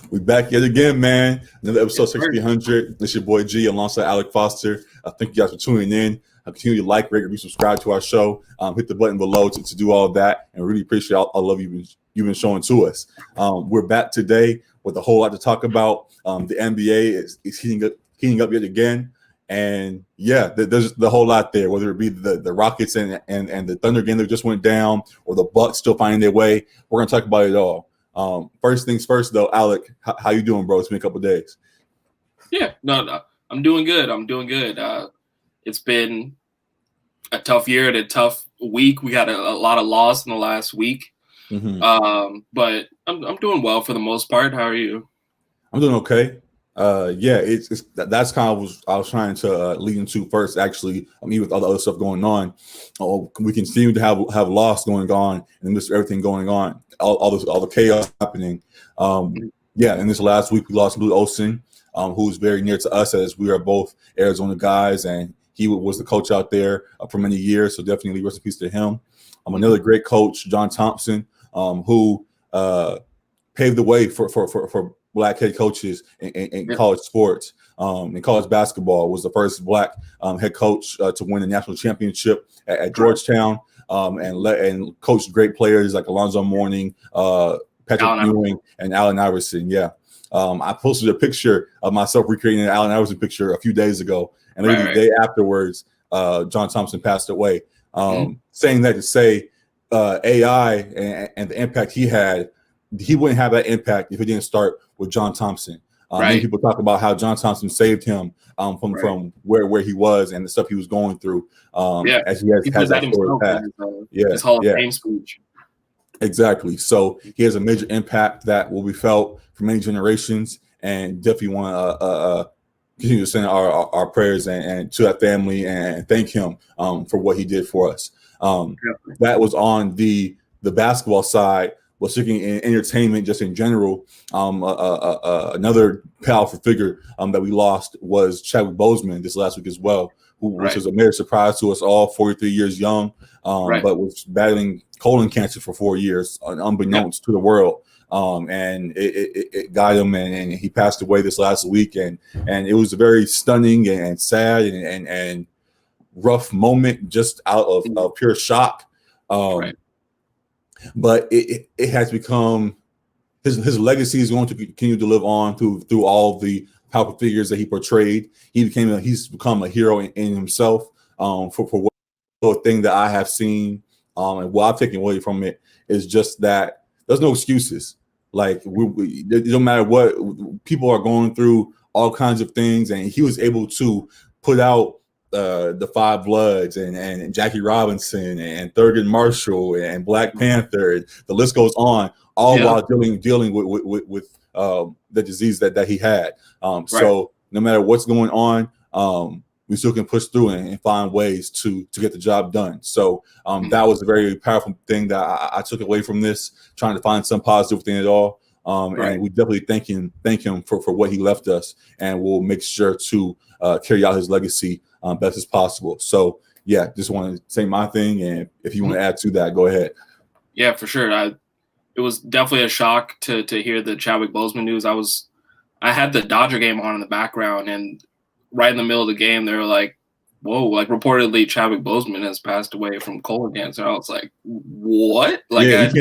We back yet again, man. Another episode Yes, sir. 1600. It's your boy G alongside Alec Foster. Thank you guys for tuning in. Continue to like, rate, review, subscribe to our show. Hit the button below to do all that, and really appreciate all love you've been showing to us. We're back today with a whole lot to talk about. The NBA is heating up yet again, and yeah, there's the whole lot there. Whether it be the Rockets and the Thunder game that just went down, or the Bucks still finding their way, we're gonna talk about it all. First things first, though, Alec, how you doing, bro? It's been a couple of days. Yeah, no, I'm doing good. It's been a tough year and a tough week. We had a lot of loss in the last week, but I'm doing well for the most part. How are you? I'm doing okay. Yeah, that's kind of what I was trying to lead into first. Actually, even with all the other stuff going on, we continue to have loss going on and midst everything going on, all the chaos happening. Yeah, and this last week we lost Lute Olson, who's very near to us as we are both Arizona guys, and he was the coach out there for many years. So definitely rest in peace to him. Another great coach, John Thompson, who paved the way for Black head coaches in college sports. In college basketball, was the first Black head coach to win the national championship at Georgetown, and coached great players like Alonzo Mourning, Patrick Ewing, and Allen Iverson. Yeah. I posted a picture of myself recreating an Allen Iverson picture a few days ago, and literally the day afterwards, John Thompson passed away. Saying that to say AI and the impact he had, he wouldn't have that impact if he didn't start with John Thompson. Many people talk about how John Thompson saved him from where he was and the stuff he was going through. As he has that story path. His Hall of Fame speech. Exactly. So he has a major impact that will be felt for many generations, and definitely want to continue to send our prayers and to that family and thank him for what he did for us. That was on the basketball side. Well, speaking in entertainment, just in general, another powerful figure that we lost was Chadwick Boseman this last week as well, which was a major surprise to us all. 43 years young, but was battling colon cancer for 4 years, unbeknownst to the world. And it got him, and he passed away this last week, and it was a very stunning and sad and rough moment, just out of pure shock. But it has become his legacy is going to continue to live on through all the powerful figures that he portrayed. He's become a hero in himself. For what thing that I have seen, and what I've taken away from it is just that there's no excuses. Like it don't matter what people are going through, all kinds of things, and he was able to put out the Five Bloods and Jackie Robinson and Thurgood Marshall and Black Panther. The list goes on, all while dealing with the disease that he had. So no matter what's going on, we still can push through and find ways to get the job done. So that was a very powerful thing that I took away from this, trying to find some positive within it all. And we definitely thank him for what he left us, and we'll make sure to carry out his legacy best as possible. So yeah, just want to say my thing, and if you want to add to that, go ahead. Yeah, for sure. It was definitely a shock to hear the Chadwick Boseman news. I had the Dodger game on in the background, and right in the middle of the game, they were like, "Whoa!" Like reportedly, Chadwick Boseman has passed away from colon cancer. I was like, "What?" Like, like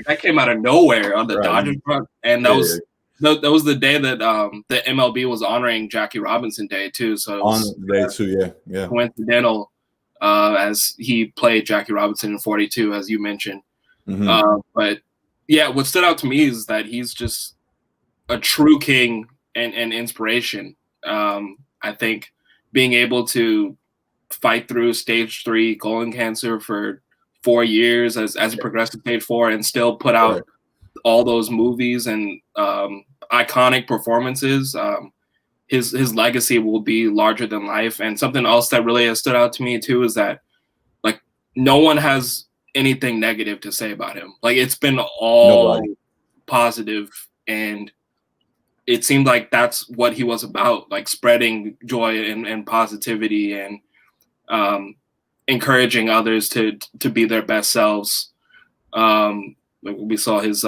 that came out of nowhere on the Dodgers front, and that was the day that the MLB was honoring Jackie Robinson Day too. So it was coincidental, as he played Jackie Robinson in 42, as you mentioned. But yeah, what stood out to me is that he's just a true king and inspiration. I think being able to fight through stage 3 colon cancer for 4 years as it progressed to stage 4 and still put out all those movies and iconic performances. His legacy will be larger than life. And something else that really has stood out to me too is that like no one has anything negative to say about him. Like it's been all positive, and it seemed like that's what he was about, like spreading joy and positivity and encouraging others to be their best selves. Like we saw his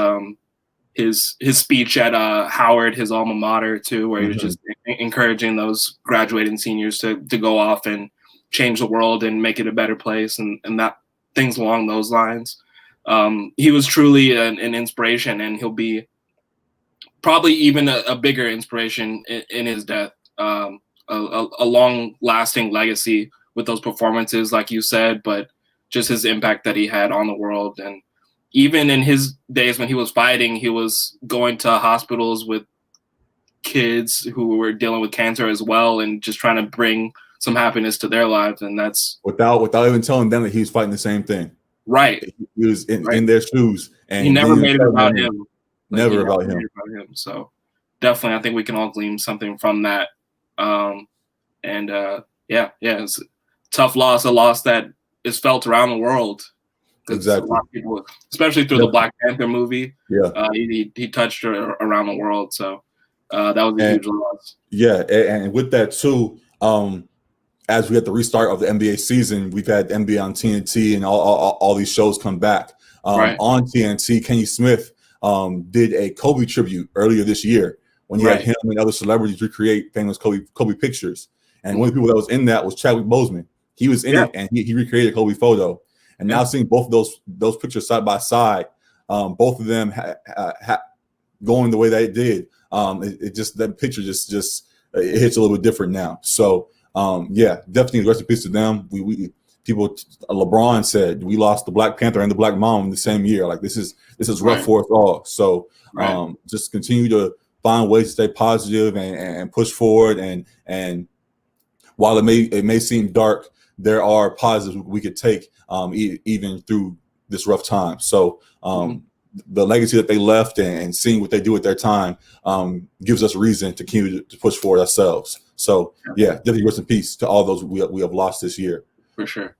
his speech at Howard, his alma mater, too, where he was just encouraging those graduating seniors to go off and change the world and make it a better place, and that things along those lines. He was truly an inspiration, and he'll be probably even a bigger inspiration in his death. A long-lasting legacy with those performances, like you said, but just his impact that he had on the world. And even in his days when he was fighting, he was going to hospitals with kids who were dealing with cancer as well, and just trying to bring some happiness to their lives. And that's without even telling them that he was fighting the same thing. Right. He was in their shoes, and he never made it about him. Never about him. So definitely, I think we can all glean something from that. It's a tough loss, a loss that is felt around the world. Exactly. A lot of people, especially through the Black Panther movie, he touched around the world. So that was a huge loss. Yeah, and with that too, as we had the restart of the NBA season, we've had NBA on TNT and all these shows come back. On TNT, Kenny Smith did a Kobe tribute earlier this year when he had him and other celebrities recreate famous Kobe pictures. And one of the people that was in that was Chadwick Boseman. He was in it, and he recreated a Kobe photo. And now seeing both of those pictures side by side, both of them going the way they did, it just that picture just it hits a little bit different now. So definitely rest in peace to them. LeBron said we lost the Black Panther and the Black Mom in the same year. Like this is rough for us all. So just continue to find ways to stay positive and push forward. And while it may seem dark, there are positives we could take even through this rough time. So the legacy that they left and seeing what they do with their time gives us reason to continue to push forward ourselves. So definitely rest in peace to all those we have lost this year. For sure.